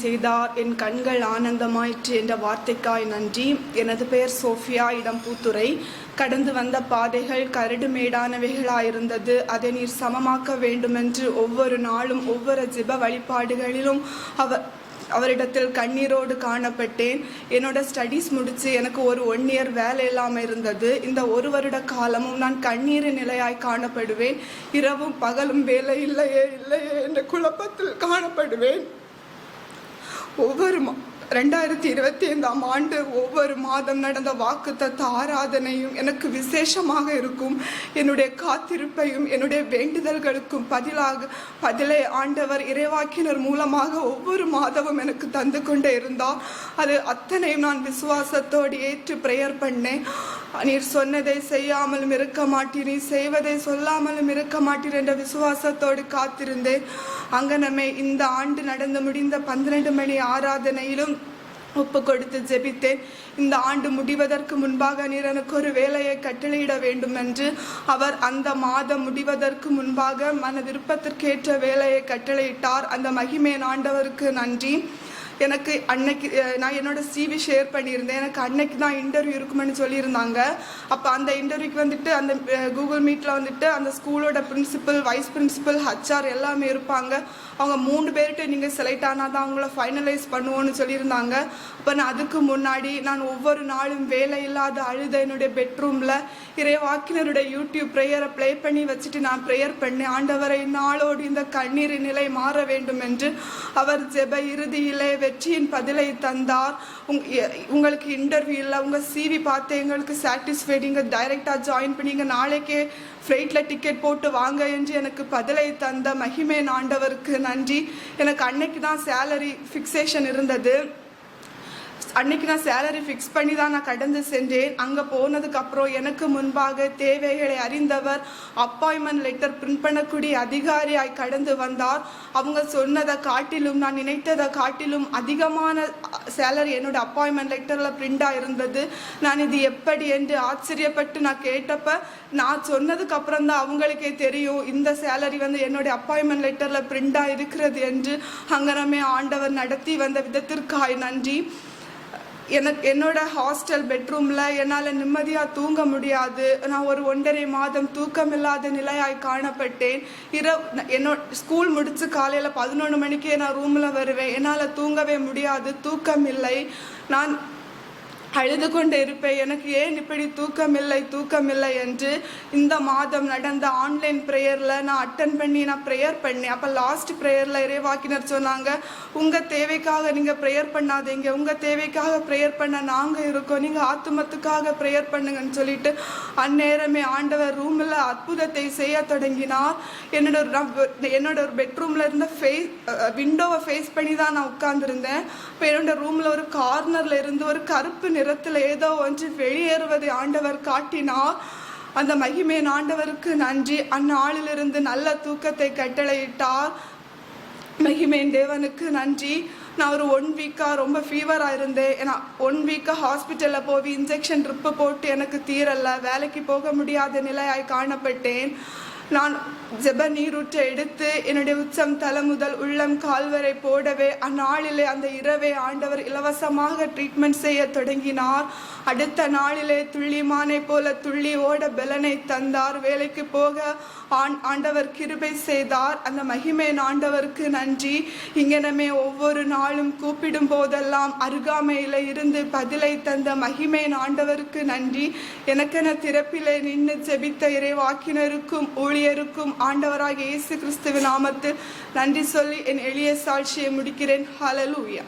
செய்தார். என் கண்கள் ஆனந்தமாயிற்று என்ற வார்த்தைக்காய் நன்றி. எனது பெயர் சோஃபியா, இடம் பூத்துறை. கடந்து வந்த பாதைகள் கரடுமேடானவைகளாயிருந்தது. அதை நீர் சமமாக்க வேண்டுமென்று ஒவ்வொரு நாளும் ஒவ்வொரு ஜெப வழிபாடுகளிலும் அவரிடத்தில் கண்ணீரோடு காணப்பட்டேன். என்னோட ஸ்டடீஸ் முடித்து எனக்கு ஒரு 1 இயர் வேலை இல்லாமல் இருந்தது. இந்த 1 வருட காலமும் நான் கண்ணீரின் நிலையாய் காணப்படுவேன். இரவும் பகலும் வேலை இல்லையே என்ற குழப்பத்தில் காணப்படுவேன். 2025ஆம் ஆண்டு ஒவ்வொரு மாதம் நடந்த வாக்குத்தத்த ஆராதனையும் எனக்கு விசேஷமாக இருக்கும். என்னுடைய காத்திருப்பையும் என்னுடைய வேண்டுதல்களுக்கும் பதிலை ஆண்டவர் இறைவாக்கினர் மூலமாக ஒவ்வொரு மாதமும் எனக்கு தந்து கொண்டே இருந்தார். அது அத்தனையும் நான் விசுவாசத்தோடு ஏற்று ப்ரேயர் பண்ணேன். நீர் சொன்னதை செய்யாமலும் இருக்க மாட்டீர், நீ செய்வதை சொல்லாமலும் இருக்க மாட்டீர் என்ற விசுவாசத்தோடு காத்திருந்தேன். அங்கனமே இந்த ஆண்டு நடந்து முடிந்த 12 மணி ஆராதனையிலும் ஒப்பு கொடுத்து ஜெபித்தேன். இந்த ஆண்டு முடிவதற்கு முன்பாக நீர் எனக்கு ஒரு வேலையை கட்டளையிட வேண்டும் என்று அவர் அந்த மாதம் முடிவதற்கு முன்பாக மன விருப்பத்திற்கேற்ற வேலையை கட்டளையிட்டார். அந்த மகிமையின் ஆண்டவருக்கு நன்றி. எனக்கு அன்னைக்கு நான் என்னோட சிவி ஷேர் பண்ணியிருந்தேன். எனக்கு அன்னைக்கு தான் இன்டர்வியூ இருக்குமென்னு சொல்லியிருந்தாங்க. அப்போ அந்த இன்டர்வியூக்கு வந்துட்டு அந்த கூகுள் மீட்டில் வந்துட்டு அந்த ஸ்கூலோட பிரின்சிபல், வைஸ் பிரின்சிபல், ஹச்ஆர் எல்லாமே இருப்பாங்க. அவங்க 3 பேர்கிட்ட நீங்கள் செலக்ட் ஆனால் தான் அவங்கள ஃபைனலைஸ் பண்ணுவோன்னு சொல்லியிருந்தாங்க. அப்போ நான் அதுக்கு முன்னாடி நான் ஒவ்வொரு நாளும் வேலை இல்லாத அழுத என்னுடைய பெட்ரூமில் இறைவாக்கினருடைய யூடியூப் ப்ரேயரை ப்ளே பண்ணி வச்சுட்டு நான் ப்ரேயர் பண்ணேன். ஆண்டவரை நாளோடு இந்த கண்ணீரின் நிலை மாற வேண்டும் என்று. அவர் ஜெப இறுதியிலே வெற்றியின் பதிலை தந்தார். உங்களுக்கு இன்டர்வியூ இல்லை, உங்கள் சிவி பார்த்து எங்களுக்கு சாட்டிஸ்ஃபைடு, இங்கே டைரெக்டாக ஜாயின் பண்ணி இங்கே நாளைக்கே ஃப்ளைட்டில் டிக்கெட் போட்டு வாங்க என்று எனக்கு பதிலை தந்த மகிமையின் ஆண்டவருக்கு நன்றி. எனக்கு அன்னைக்கு தான் சேலரி ஃபிக்ஸேஷன் இருந்தது. அன்னைக்கு நான் சேலரி ஃபிக்ஸ் பண்ணி தான் நான் கடந்து சென்றேன். அங்கே போனதுக்கப்புறம் எனக்கு முன்பாக தேவைகளை அறிந்தவர் அப்பாயின்மெண்ட் லெட்டர் பிரிண்ட் பண்ணக்கூடிய அதிகாரியாய் கடந்து வந்தார். அவங்க சொன்னதை காட்டிலும் நான் நினைத்ததை காட்டிலும் அதிகமான சேலரி என்னோட அப்பாயின்மெண்ட் லெட்டரில் பிரிண்டாக இருந்தது. நான் இது எப்படி என்று ஆச்சரியப்பட்டு நான் கேட்டப்ப நான் சொன்னதுக்கு அப்புறம் தான் அவங்களுக்கே தெரியும் இந்த சேலரி என்னோட அப்பாயின்மெண்ட் லெட்டரில் பிரிண்டாக இருக்கிறது என்று. அங்கனமே ஆண்டவர் நடத்தி வந்த விதத்திற்காய் நன்றி. என்னோட ஹாஸ்டல் பெட்ரூமில் என்னால் நிம்மதியாக தூங்க முடியாது. நான் ஒரு 1.5 மாதம் தூக்கமில்லாத நிலையாய் காணப்பட்டேன். என்னோட ஸ்கூல் முடித்து காலையில் 11 மணிக்கே நான் ரூமில் வருவேன். என்னால் தூங்கவே முடியாது, தூக்கம் இல்லை. நான் அழுது கொண்டு இருப்பேன், எனக்கு ஏன் இப்படி தூக்கமில்லை என்று. இந்த மாதம் நடந்த ஆன்லைன் ப்ரேயரில் நான் அட்டன் பண்ணி நான் ப்ரேயர் பண்ணேன். அப்போ லாஸ்ட் ப்ரேயரில் இறைவாக்கினர் சொன்னாங்க, உங்கள் தேவைக்காக நீங்கள் ப்ரேயர் பண்ணாதீங்க, உங்கள் தேவைக்காக ப்ரேயர் பண்ண நாங்கள் இருக்கோம், நீங்கள் ஆத்துமத்துக்காக ப்ரேயர் பண்ணுங்கன்னு சொல்லிட்டு அந்நேரமே ஆண்டவர் ரூமில் அற்புதத்தை செய்ய தொடங்கினார். என்னோட ஒரு பெட்ரூமில் இருந்த விண்டோவை ஃபேஸ் பண்ணி தான் நான் உட்கார்ந்துருந்தேன். இப்போ என்னோட ரூமில் ஒரு கார்னரில் இருந்து ஒரு கருப்பு நிறத்தில் ஏதோ ஒன்று வெளியேறுவதை ஆண்டவர் காட்டினார். அந்த மகிமையின் ஆண்டவருக்கு நன்றி. அந்நாளிலிருந்து நல்ல தூக்கத்தை கட்டளையிட்டார். மகிமையின் தேவனுக்கு நன்றி. நான் ஒரு 1 வீக்காக ரொம்ப ஃபீவராக இருந்தேன். ஏன்னா 1 வீக்காக ஹாஸ்பிட்டலில் போய் இன்ஜெக்ஷன் ட்ரிப்பு போட்டு எனக்கு தீரலை, வேலைக்கு போக முடியாத நிலையாய் காணப்பட்டேன். நான் ஜெப நீரூற்றை எடுத்து என்னுடைய உச்சம் தலை முதல் உள்ளம் கால்வரை போடவே அந்நாளிலே அந்த இரவே ஆண்டவர் இலவசமாக ட்ரீட்மெண்ட் செய்ய தொடங்கினார். அடுத்த நாளிலே துள்ளிமானை போல துள்ளி ஓட பலனை தந்தார். வேலைக்கு போக ஆண்டவர் கிருபை செய்தார். அந்த மகிமையின் ஆண்டவருக்கு நன்றி. இங்கனமே ஒவ்வொரு நாளும் கூப்பிடும் போதெல்லாம் அருகாமையில் இருந்து பதிலை தந்த மகிமையின் ஆண்டவருக்கு நன்றி. எனக்கென திறப்பிலே நின்று ஜெபித்த இறைவாக்கினருக்கும் ஊழியருக்கும் ஆண்டவராகிய இயேசு கிறிஸ்துவின் நாமத்தில் நன்றி சொல்லி என் எளிய சாட்சியை முடிக்கிறேன். ஹல்லேலூயா.